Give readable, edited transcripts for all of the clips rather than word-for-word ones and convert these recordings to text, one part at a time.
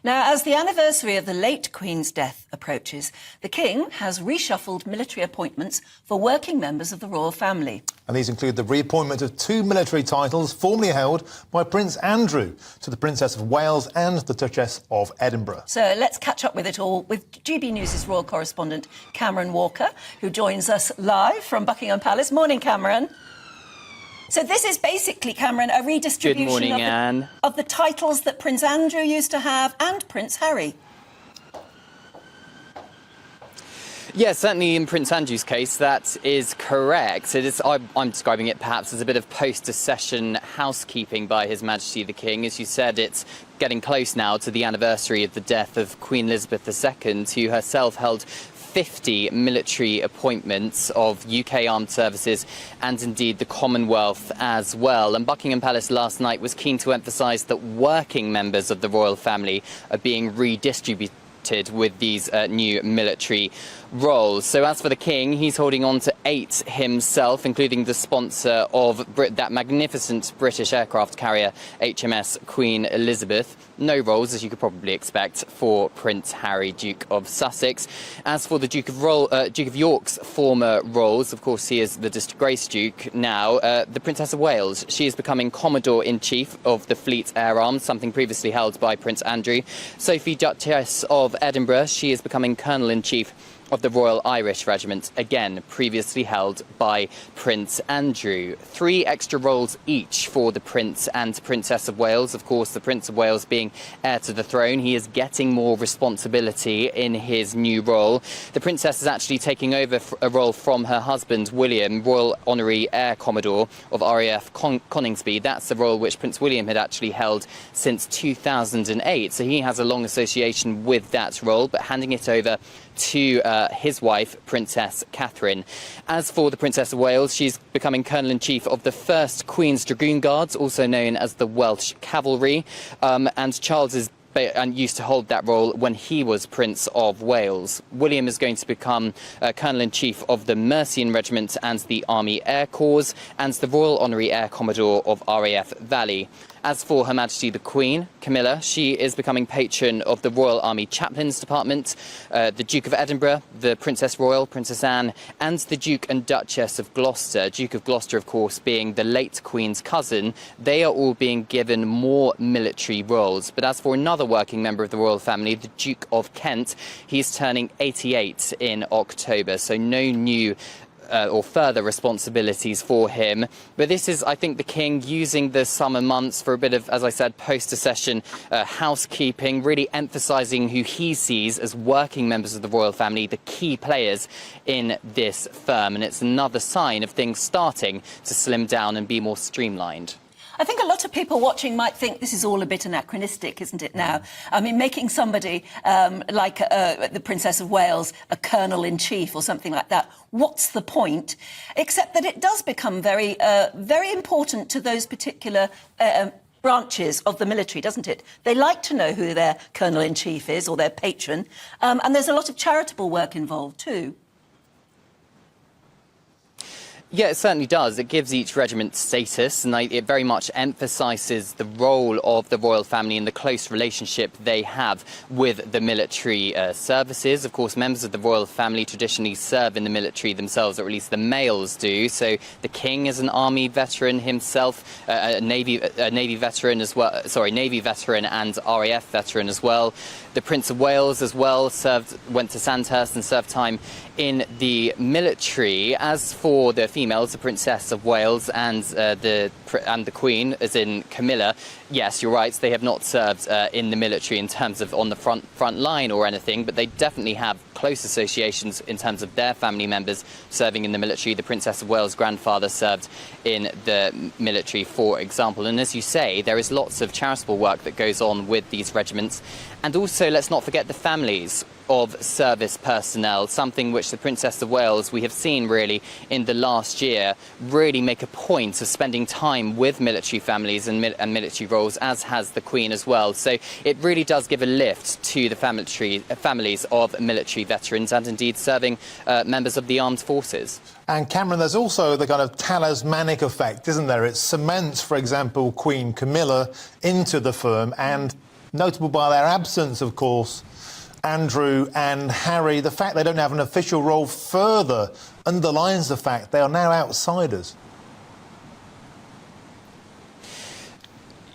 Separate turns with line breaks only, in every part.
Now, as the anniversary of the late Queen's death approaches, the King has reshuffled military appointments for working members of the royal family.
And these include the reappointment of two military titles formerly held by Prince Andrew to the Princess of Wales and the Duchess of Edinburgh.
So let's catch up with it all with GB News' royal correspondent Cameron Walker, who joins us live from Buckingham Palace. Morning, Cameron. So this is basically, Cameron, a redistribution
Good morning, Anne.
Of the titles that Prince Andrew used to have and Prince Harry.
Yes, certainly in Prince Andrew's case, that is correct. I'm describing it perhaps as a bit of post-accession housekeeping by His Majesty the King. As you said, it's getting close now to the anniversary of the death of Queen Elizabeth II, who herself held 50 military appointments of UK armed services and indeed the Commonwealth as well. And Buckingham Palace last night was keen to emphasise that working members of the royal family are being redistributed with these new military roles. So as for the King, he's holding on to 8 himself, including the sponsor of that magnificent British aircraft carrier HMS Queen Elizabeth. No roles, as you could probably expect, for Prince Harry, Duke of Sussex. As for the Duke of York's former roles, of course, he is the disgraced Duke now. The Princess of Wales, she is becoming Commodore-in-Chief of the Fleet Air Arm, something previously held by Prince Andrew. Sophie, Duchess of Edinburgh, she is becoming Colonel-in-Chief of the Royal Irish Regiment, again previously held by Prince Andrew. 3 extra roles each for the Prince and Princess of Wales. Of course, the Prince of Wales being heir to the throne, he is getting more responsibility in his new role. The Princess is actually taking over a role from her husband, William, Royal Honorary Air Commodore of RAF Coningsby. That's the role which Prince William had actually held since 2008. So he has a long association with that role, but handing it over to his wife, Princess Catherine. As for the Princess of Wales, she's becoming Colonel-in-Chief of the 1st Queen's Dragoon Guards, also known as the Welsh Cavalry, and Charles is used to hold that role when he was Prince of Wales. William is going to become Colonel-in-Chief of the Mercian Regiment and the Army Air Corps, and the Royal Honorary Air Commodore of RAF Valley. As for Her Majesty the Queen, Camilla, she is becoming patron of the Royal Army Chaplains Department. The Duke of Edinburgh, the Princess Royal, Princess Anne, and the Duke and Duchess of Gloucester. Duke of Gloucester, of course, being the late Queen's cousin. They are all being given more military roles. But as for another working member of the royal family, the Duke of Kent, he's turning 88 in October, so no new or further responsibilities for him. But this is, I think, the King using the summer months for a bit of, as I said, post-accession housekeeping, really emphasising who he sees as working members of the royal family, the key players in this firm. And it's another sign of things starting to slim down and be more streamlined.
I think a lot of people watching might think this is all a bit anachronistic, isn't it now? I mean, making somebody like the Princess of Wales a Colonel-in-Chief or something like that, what's the point? Except that it does become very, very important to those particular branches of the military, doesn't it? They like to know who their Colonel-in-Chief is or their patron, and there's a lot of charitable work involved too.
Yeah, it certainly does. It gives each regiment status, and it very much emphasises the role of the royal family and the close relationship they have with the military services. Of course, members of the royal family traditionally serve in the military themselves, or at least the males do. So the King is an army veteran himself, a navy veteran as well. Sorry, navy veteran and RAF veteran as well. The Prince of Wales as well went to Sandhurst and served time in the military. As for the females, the Princess of Wales and the Queen, as in Camilla, yes, you're right, they have not served in the military in terms of on the front line or anything, but they definitely have close associations in terms of their family members serving in the military. The Princess of Wales' grandfather served in the military, for example. And as you say, there is lots of charitable work that goes on with these regiments. And also, let's not forget the families of service personnel, something which the Princess of Wales, we have seen really in the last year, really make a point of spending time with military families and military roles, as has the Queen as well. So it really does give a lift to the families of military veterans and indeed serving members of the armed forces.
And Cameron, there's also the kind of talismanic effect, isn't there? It cements, for example, Queen Camilla into the firm and Notable by their absence, of course, Andrew and Harry. The fact they don't have an official role further underlines the fact they are now outsiders.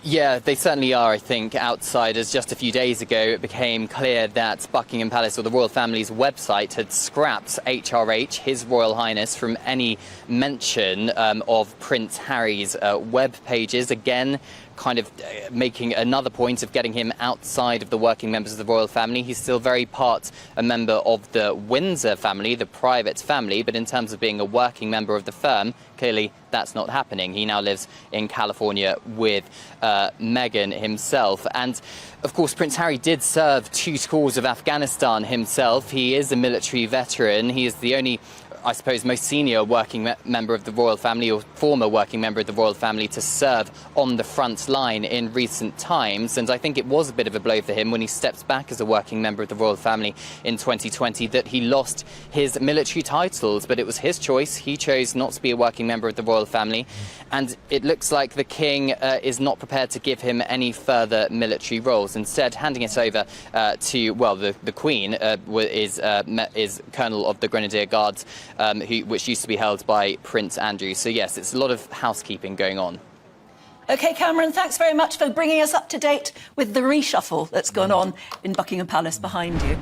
Yeah, they certainly are, I think, outsiders. Just a few days ago, it became clear that Buckingham Palace, or the royal family's website, had scrapped HRH, His Royal Highness, from any mention of Prince Harry's web pages. Again, kind of making another point of getting him outside of the working members of the royal family. He's still very part a member of the Windsor family, the private family, but in terms of being a working member of the firm, clearly that's not happening. He now lives in California with Meghan himself. And of course, Prince Harry did serve 2 tours of Afghanistan himself. He is a military veteran. He is the only, I suppose, most senior working member of the royal family, or former working member of the royal family, to serve on the front line in recent times. And I think it was a bit of a blow for him when he stepped back as a working member of the royal family in 2020 that he lost his military titles. But it was his choice. He chose not to be a working member of the royal family. And it looks like the king is not prepared to give him any further military roles. Instead, handing it over to, well, the Queen is Colonel of the Grenadier Guards, which used to be held by Prince Andrew. So yes, it's a lot of housekeeping going on.
OK, Cameron, thanks very much for bringing us up to date with the reshuffle that's gone on in Buckingham Palace behind you.